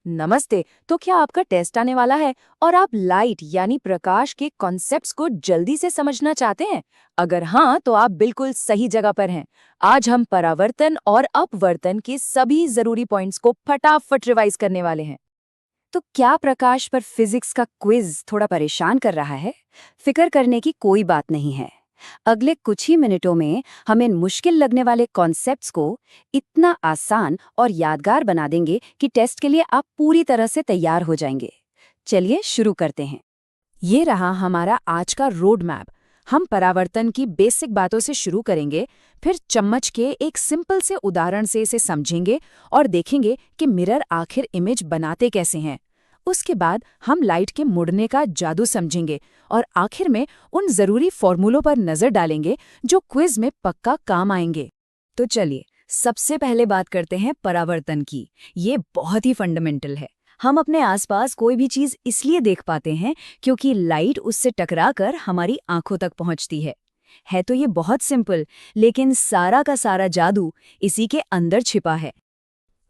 नमस्ते। तो क्या आपका टेस्ट आने वाला है और आप लाइट यानी प्रकाश के कॉन्सेप्ट्स को जल्दी से समझना चाहते हैं? अगर हाँ, तो आप बिल्कुल सही जगह पर हैं। आज हम परावर्तन और अपवर्तन के सभी जरूरी पॉइंट्स को फटाफट रिवाइज करने वाले हैं। तो क्या प्रकाश पर फिजिक्स का क्विज थोड़ा परेशान कर रहा है? फिक्र करने की कोई बात नहीं है। अगले कुछ ही मिनटों में हम इन मुश्किल लगने वाले कॉन्सेप्ट्स को इतना आसान और यादगार बना देंगे कि टेस्ट के लिए आप पूरी तरह से तैयार हो जाएंगे। चलिए शुरू करते हैं। ये रहा हमारा आज का रोड मैप। हम परावर्तन की बेसिक बातों से शुरू करेंगे, फिर चम्मच के एक सिंपल से उदाहरण से इसे समझेंगे और देखेंगे कि मिरर आखिर इमेज बनाते कैसे हैं। उसके बाद हम लाइट के मुड़ने का जादू समझेंगे और आखिर में उन जरूरी फॉर्मूलों पर नजर डालेंगे जो क्विज में पक्का काम आएंगे। तो चलिए सबसे पहले बात करते हैं परावर्तन की। ये बहुत ही फंडामेंटल है। हम अपने आसपास कोई भी चीज इसलिए देख पाते हैं क्योंकि लाइट उससे टकराकर हमारी आंखों तक पहुंचती है तो ये बहुत सिंपल, लेकिन सारा का सारा जादू इसी के अंदर छिपा है।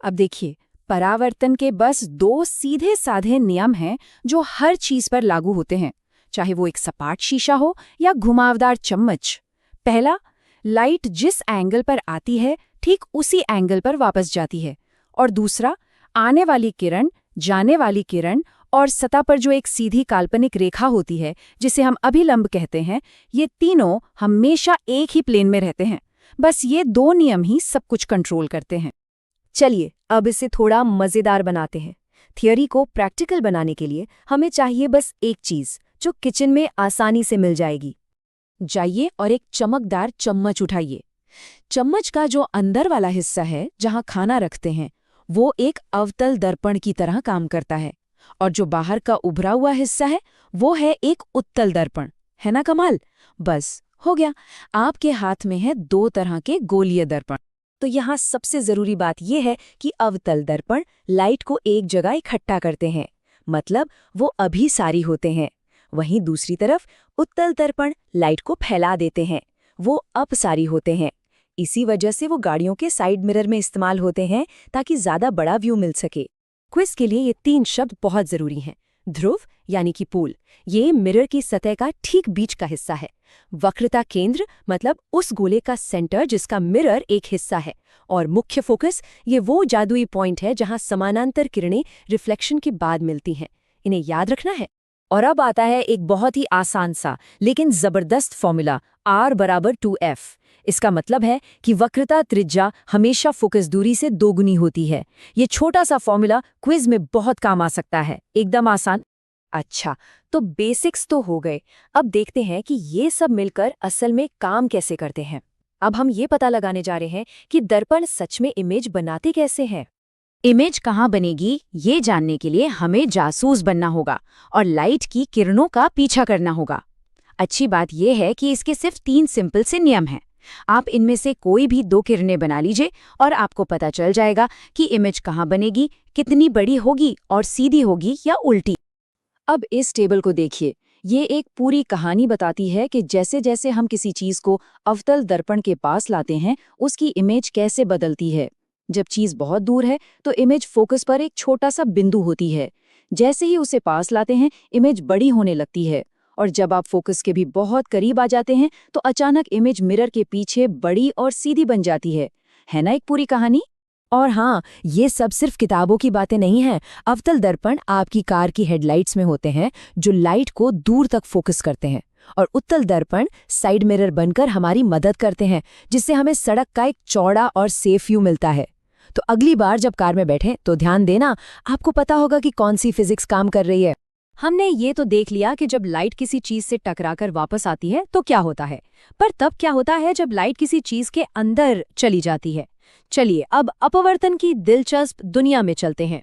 अब देखिए, परावर्तन के बस दो सीधे साधे नियम हैं जो हर चीज पर लागू होते हैं, चाहे वो एक सपाट शीशा हो या घुमावदार चम्मच। पहला, लाइट जिस एंगल पर आती है ठीक उसी एंगल पर वापस जाती है। और दूसरा, आने वाली किरण, जाने वाली किरण और सतह पर जो एक सीधी काल्पनिक रेखा होती है जिसे हम अभिलंब कहते हैं, ये तीनों हमेशा एक ही प्लेन में रहते हैं। बस ये दो नियम ही सब कुछ कंट्रोल करते हैं। चलिए अब इसे थोड़ा मजेदार बनाते हैं। थियोरी को प्रैक्टिकल बनाने के लिए हमें चाहिए बस एक चीज जो किचन में आसानी से मिल जाएगी। जाइए और एक चमकदार चम्मच उठाइए। चम्मच का जो अंदर वाला हिस्सा है जहां खाना रखते हैं, वो एक अवतल दर्पण की तरह काम करता है, और जो बाहर का उभरा हुआ हिस्सा है वो है एक उत्तल दर्पण। है ना कमाल? बस हो गया। आपके हाथ में है दो तरह के गोलीय दर्पण। तो यहाँ सबसे जरूरी बात यह है कि अवतल दर्पण लाइट को एक जगह इकट्ठा करते हैं, मतलब वो अभिसारी होते हैं। वहीं दूसरी तरफ उत्तल दर्पण लाइट को फैला देते हैं, वो अपसारी होते हैं। इसी वजह से वो गाड़ियों के साइड मिरर में इस्तेमाल होते हैं ताकि ज्यादा बड़ा व्यू मिल सके। क्विज के लिए ये तीन शब्द बहुत जरूरी हैं। ध्रुव यानी कि पोल, ये मिरर की सतह का ठीक बीच का हिस्सा है। वक्रता केंद्र मतलब उस गोले का सेंटर जिसका मिरर एक हिस्सा है। और मुख्य फोकस, ये वो जादुई पॉइंट है जहां समानांतर किरणें रिफ्लेक्शन के बाद मिलती हैं। इन्हें याद रखना है। और अब आता है एक बहुत ही आसान सा लेकिन जबरदस्त फॉर्मूला, R = 2F। इसका मतलब है कि वक्रता त्रिज्या हमेशा फोकस दूरी से दोगुनी होती है। ये छोटा सा फॉर्मूला क्विज में बहुत काम आ सकता है, एकदम आसान। अच्छा, तो बेसिक्स तो हो गए। अब देखते हैं कि ये सब मिलकर असल में काम कैसे करते हैं। अब हम ये पता लगाने जा रहे हैं कि दर्पण सच में इमेज बनाते कैसे हैं। इमेज कहाँ बनेगी, ये जानने के लिए हमें जासूस बनना होगा और लाइट की किरणों का पीछा करना होगा। अच्छी बात यह है कि इसके सिर्फ 3 सिंपल से नियम हैं। आप इनमें से कोई भी 2 किरणें बना लीजिए और आपको पता चल जाएगा कि इमेज कहाँ बनेगी, कितनी बड़ी होगी और सीधी होगी या उल्टी। अब इस टेबल को देखिए। ये एक पूरी कहानी बताती है कि जैसे जैसे हम किसी चीज को अवतल दर्पण के पास लाते हैं, उसकी इमेज कैसे बदलती है। जब चीज बहुत दूर है तो इमेज फोकस पर एक छोटा सा बिंदु होती है। जैसे ही उसे पास लाते हैं, इमेज बड़ी होने लगती है। और जब आप फोकस के भी बहुत करीब आ जाते हैं तो अचानक इमेज मिरर के पीछे बड़ी और सीधी बन जाती है ना एक पूरी कहानी। और हाँ, ये सब सिर्फ किताबों की बातें नहीं हैं। अवतल दर्पण आपकी कार की हेडलाइट्स में होते हैं जो लाइट को दूर तक फोकस करते हैं, और उत्तल दर्पण साइड मिरर बनकर हमारी मदद करते हैं, जिससे हमें सड़क का एक चौड़ा और सेफ व्यू मिलता है। तो अगली बार जब कार में बैठें तो ध्यान देना, आपको पता होगा कि कौन सी फिजिक्स काम कर रही है। हमने ये तो देख लिया कि जब लाइट किसी चीज से टकराकर वापस आती है तो क्या होता है, पर तब क्या होता है जब लाइट किसी चीज के अंदर चली जाती है। चलिए अब अपवर्तन की दिलचस्प दुनिया में चलते हैं।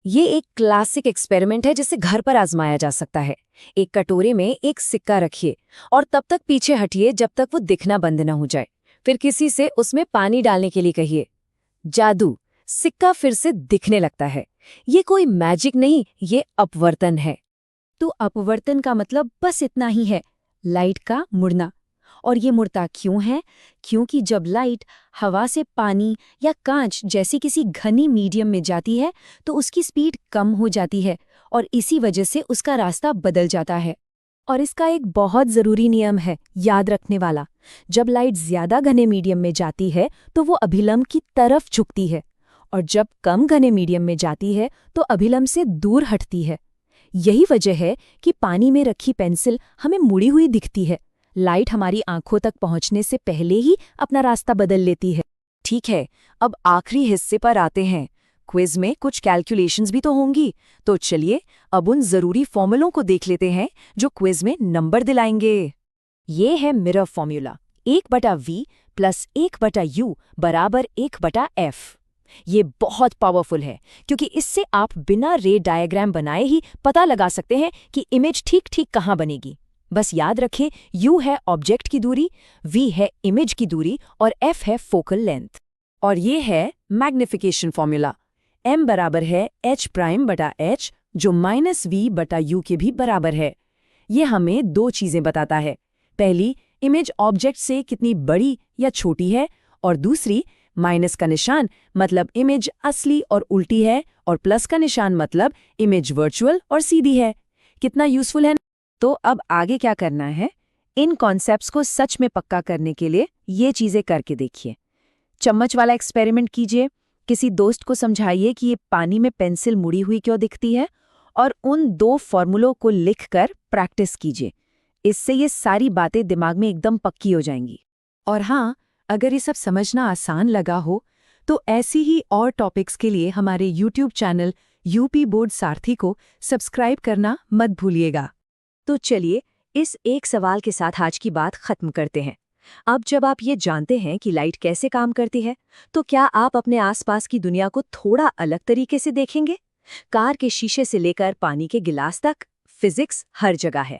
ये एक क्लासिक एक्सपेरिमेंट है जिसे घर पर आजमाया जा सकता है। एक कटोरे में एक सिक्का रखिए और तब तक पीछे हटिए जब तक वो दिखना बंद न हो जाए। फिर किसी से उसमें पानी डालने के लिए कहिए। जादू, सिक्का फिर से दिखने लगता है। ये कोई मैजिक नहीं, ये अपवर्तन है। तो अपवर्तन का मतलब बस इतना ही है, लाइट का मुड़ना। और ये मुड़ता क्यों है? क्योंकि जब लाइट हवा से पानी या कांच जैसी किसी घनी मीडियम में जाती है तो उसकी स्पीड कम हो जाती है और इसी वजह से उसका रास्ता बदल जाता है। और इसका एक बहुत ज़रूरी नियम है याद रखने वाला। जब लाइट ज़्यादा घने मीडियम में जाती है तो वो अभिलंब की तरफ झुकती है और जब कम घने मीडियम में जाती है तो अभिलंब से दूर हटती है। यही वजह है कि पानी में रखी पेंसिल हमें मुड़ी हुई दिखती है। लाइट हमारी आंखों तक पहुंचने से पहले ही अपना रास्ता बदल लेती है। ठीक है, अब आखिरी हिस्से पर आते हैं। क्विज में कुछ कैलकुलेशंस भी तो होंगी, तो चलिए अब उन जरूरी फॉर्मूलों को देख लेते हैं जो क्विज में नंबर दिलाएंगे। ये है mirror formula, 1/v plus 1/u बराबर 1/f। ये बहुत पावरफुल है क्योंकि इससे आप बिना रे डायग्राम बनाए ही पता लगा सकते हैं कि इमेज ठीक ठीक कहाँ बनेगी। बस याद रखें, u है ऑब्जेक्ट की दूरी, v है इमेज की दूरी और f है फोकल लेंथ। और ये है मैग्निफिकेशन फॉर्मूला, m बराबर है h' जो -v/u के भी बराबर है। ये हमें दो चीजें बताता है। पहली, इमेज ऑब्जेक्ट से कितनी बड़ी या छोटी है, और दूसरी, माइनस का निशान मतलब इमेज असली और उल्टी है, और प्लस का निशान मतलब इमेज वर्चुअल और सीधी है। कितना यूजफुल है। तो अब आगे क्या करना है? इन कॉन्सेप्ट्स को सच में पक्का करने के लिए ये चीजें करके देखिए। चम्मच वाला एक्सपेरिमेंट कीजिए, किसी दोस्त को समझाइए कि ये पानी में पेंसिल मुड़ी हुई क्यों दिखती है, और उन 2 फॉर्मूलों को लिखकर प्रैक्टिस कीजिए। इससे ये सारी बातें दिमाग में एकदम पक्की हो जाएंगी। और हाँ, अगर ये सब समझना आसान लगा हो तो ऐसी ही और टॉपिक्स के लिए हमारे YouTube चैनल यूपी बोर्ड सारथी को सब्सक्राइब करना मत भूलिएगा। तो चलिए इस एक सवाल के साथ आज की बात खत्म करते हैं। अब जब आप ये जानते हैं कि लाइट कैसे काम करती है, तो क्या आप अपने आसपास की दुनिया को थोड़ा अलग तरीके से देखेंगे? कार के शीशे से लेकर पानी के गिलास तक, फिजिक्स हर जगह है।